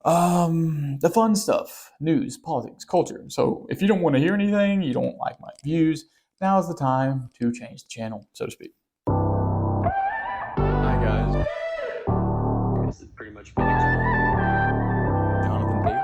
The fun stuff, news, politics, culture. So if you don't want to hear anything, you don't like my views, now is the time to change the channel, so to speak. Hi guys. This is pretty much Jonathan Davis.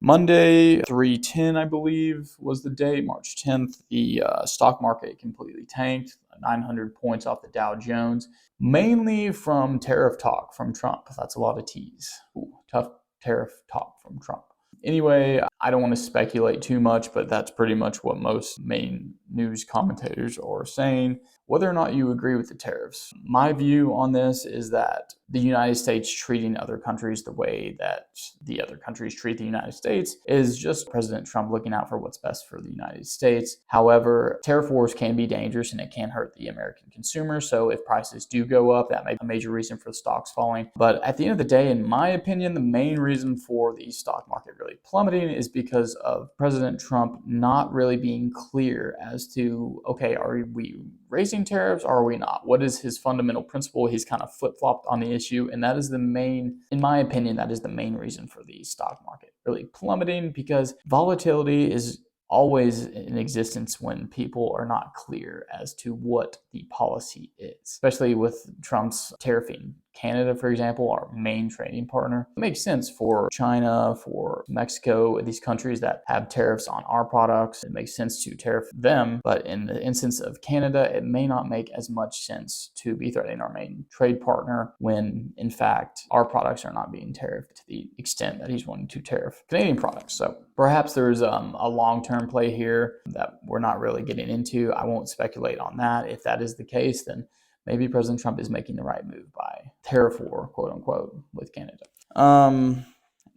Monday, 3/10, I believe, was the day, March 10th. The stock market completely tanked, 900 points off the Dow Jones, mainly from tariff talk from Trump. That's a lot of T's. Ooh, tough tariff talk from Trump. Anyway, I don't want to speculate too much, but that's pretty much what most main news commentators are saying. Whether or not you agree with the tariffs, my view on this is that the United States treating other countries the way that the other countries treat the United States is just President Trump looking out for what's best for the United States. However, tariff wars can be dangerous and it can hurt the American consumer. So if prices do go up, that may be a major reason for the stocks falling. But at the end of the day, in my opinion, the main reason for the stock market really plummeting is because of President Trump not really being clear as to, okay, are we raising tariffs or are we not? What is his fundamental principle? He's kind of flip-flopped on the issue, and that is the main, in my opinion, that is the main reason for the stock market really plummeting, because volatility is always in existence when people are not clear as to what the policy is, especially with Trump's tariffing Canada, for example, our main trading partner. It makes sense for China, for Mexico, these countries that have tariffs on our products. It makes sense to tariff them. But in the instance of Canada, it may not make as much sense to be threatening our main trade partner when, in fact, our products are not being tariffed to the extent that he's wanting to tariff Canadian products. So perhaps there's a long-term play here that we're not really getting into. I won't speculate on that. If that is the case, then maybe President Trump is making the right move by tariff war, quote unquote, with Canada.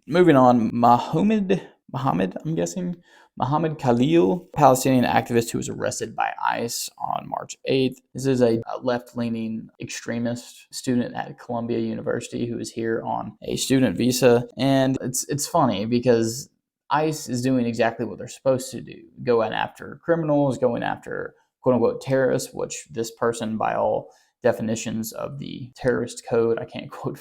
Moving on, Mohammed, I'm guessing, Mohammed Khalil, Palestinian activist who was arrested by ICE on March 8th. This is a left-leaning extremist student at Columbia University who is here on a student visa. And it's funny because ICE is doing exactly what they're supposed to do, going after criminals, going after quote-unquote terrorists, which this person, by all definitions of the terrorist code, I can't quote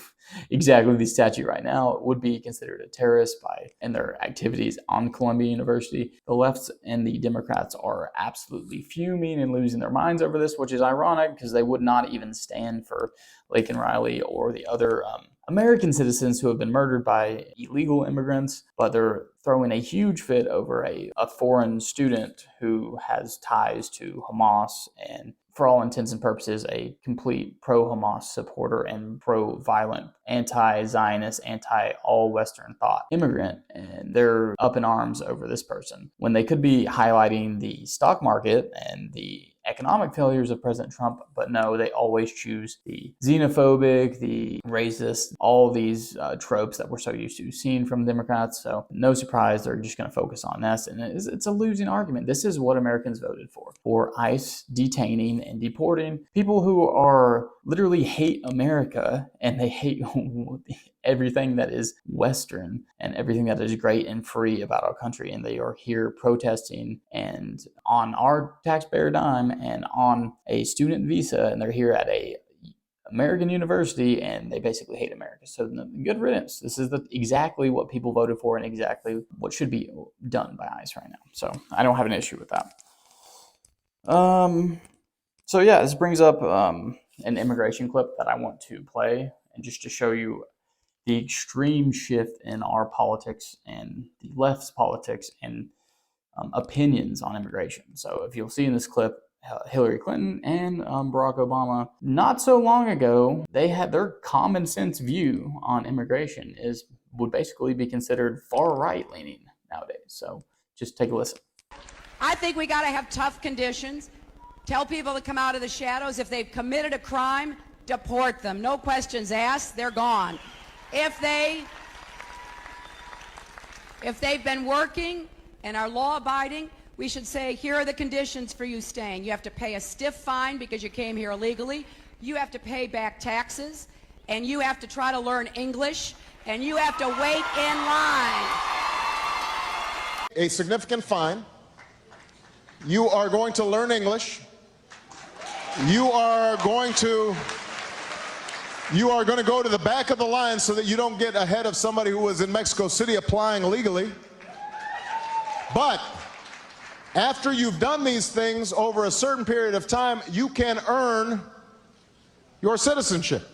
exactly the statute right now, would be considered a terrorist in their activities on Columbia University. The left and the Democrats are absolutely fuming and losing their minds over this, which is ironic because they would not even stand for Laken Riley or the other American citizens who have been murdered by illegal immigrants, but they're throwing a huge fit over a foreign student who has ties to Hamas and, for all intents and purposes, a complete pro-Hamas supporter and pro-violent, anti-Zionist, anti-all-Western thought immigrant. And they're up in arms over this person when they could be highlighting the stock market and the economic failures of President Trump, but no, they always choose the xenophobic, the racist, all these tropes that we're so used to seeing from Democrats. So no surprise, they're just going to focus on this. And it's a losing argument. This is what Americans voted for ICE detaining and deporting people who are literally hate America, and they hate everything that is Western and everything that is great and free about our country. And they are here protesting and on our taxpayer dime and on a student visa, and they're here at a American university, and they basically hate America. So good riddance. This is exactly what people voted for and exactly what should be done by ICE right now. So I don't have an issue with that. So yeah, this brings up an immigration clip that I want to play, and just to show you the extreme shift in our politics and the left's politics and opinions on immigration. So if you'll see in this clip, Hillary Clinton and Barack Obama, not so long ago, they had their common sense view on immigration would basically be considered far right leaning nowadays. So just take a listen. I think we got to have tough conditions. Tell people to come out of the shadows. If they've committed a crime, deport them. No questions asked. They're gone. If they've been working and are law-abiding, we should say, here are the conditions for you staying. You have to pay a stiff fine because you came here illegally. You have to pay back taxes, and you have to try to learn English, and you have to wait in line. A significant fine. You are going to learn English. You are going to You are going to go to the back of the line so that you don't get ahead of somebody who was in Mexico City applying legally. But after you've done these things over a certain period of time, you can earn your citizenship.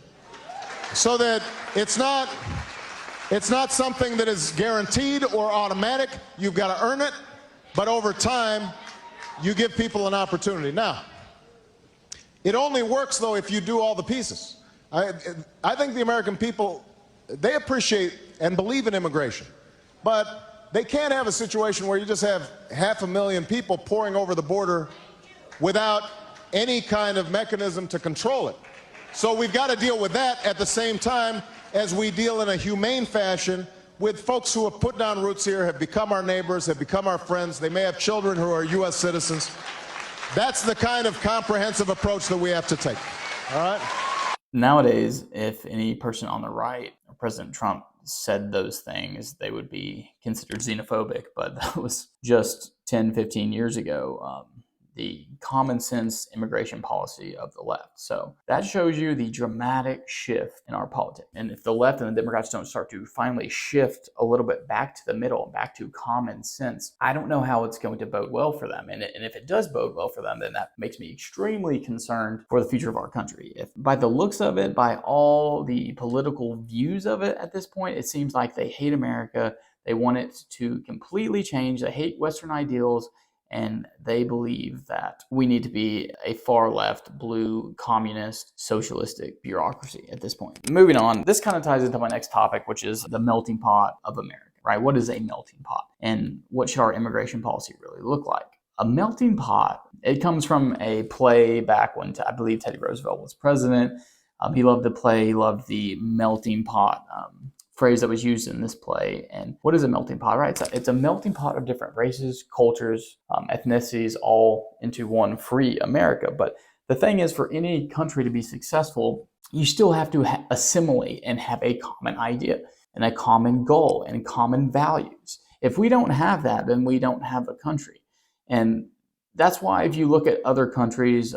So that it's not something that is guaranteed or automatic. You've got to earn it, but over time, you give people an opportunity. Now, it only works, though, if you do all the pieces. I think the American people, they appreciate and believe in immigration, but they can't have a situation where you just have 500,000 people pouring over the border without any kind of mechanism to control it. So we've got to deal with that at the same time as we deal in a humane fashion with folks who have put down roots here, have become our neighbors, have become our friends. They may have children who are U.S. citizens. That's the kind of comprehensive approach that we have to take. All right? Nowadays, if any person on the right or President Trump said those things, they would be considered xenophobic. But that was just 10, 15 years ago. The common sense immigration policy of the left. So that shows you the dramatic shift in our politics. And if the left and the Democrats don't start to finally shift a little bit back to the middle, back to common sense, I don't know how it's going to bode well for them. And if it does bode well for them, then that makes me extremely concerned for the future of our country. If by the looks of it, by all the political views of it at this point, it seems like they hate America. They want it to completely change. They hate Western ideals. And they believe that we need to be a far left, blue, communist, socialistic bureaucracy at this point. Moving on, this kind of ties into my next topic, which is the melting pot of America, right? What is a melting pot? And what should our immigration policy really look like? A melting pot, it comes from a play back when I believe Teddy Roosevelt was president. He loved the play, he loved the melting pot phrase that was used in this play. And what is a melting pot, right? It's a melting pot of different races, cultures, ethnicities, all into one free America. But the thing is, for any country to be successful, you still have to assimilate and have a common idea and a common goal and common values. If we don't have that, then we don't have a country. And that's why if you look at other countries,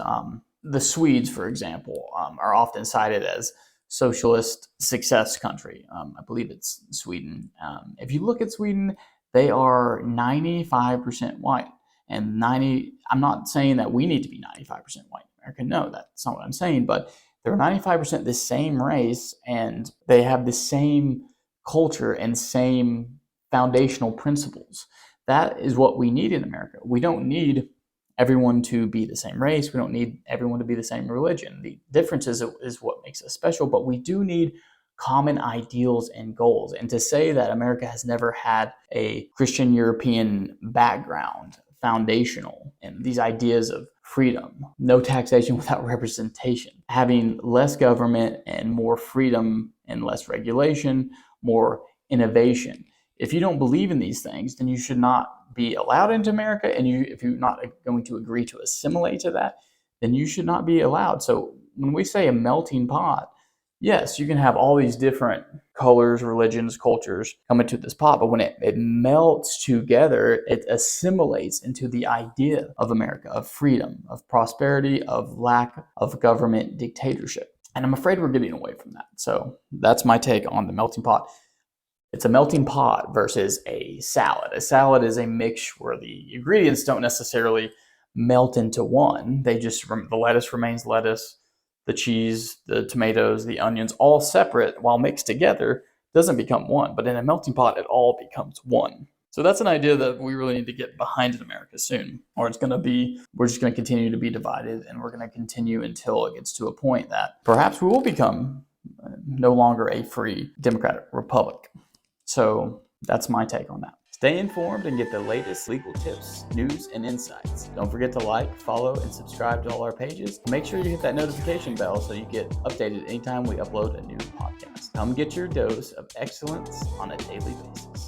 the Swedes, for example, are often cited as socialist success country. I believe it's Sweden. If you look at Sweden, they are 95% white. And I'm not saying that we need to be 95% white in America. No, that's not what I'm saying. But they're 95% the same race, and they have the same culture and same foundational principles. That is what we need in America. We don't need everyone to be the same race. We don't need everyone to be the same religion. The differences is what makes us special, but we do need common ideals and goals. And to say that America has never had a Christian European background, foundational, and these ideas of freedom, no taxation without representation, having less government and more freedom and less regulation, more innovation. If you don't believe in these things, then you should not be allowed into America. And if you're not going to agree to assimilate to that, then you should not be allowed. So when we say a melting pot, yes, you can have all these different colors, religions, cultures come into this pot, but when it melts together, it assimilates into the idea of America, of freedom, of prosperity, of lack of government dictatorship. And I'm afraid we're getting away from that. So that's my take on the melting pot. It's a melting pot versus a salad. A salad is a mix where the ingredients don't necessarily melt into one. The lettuce remains lettuce, the cheese, the tomatoes, the onions, all separate while mixed together doesn't become one. But in a melting pot, it all becomes one. So that's an idea that we really need to get behind in America soon, or we're just going to continue to be divided, and we're going to continue until it gets to a point that perhaps we will become no longer a free democratic republic. So that's my take on that. Stay informed and get the latest legal tips, news, and insights. Don't forget to like, follow, and subscribe to all our pages. Make sure you hit that notification bell so you get updated anytime we upload a new podcast. Come get your dose of excellence on a daily basis.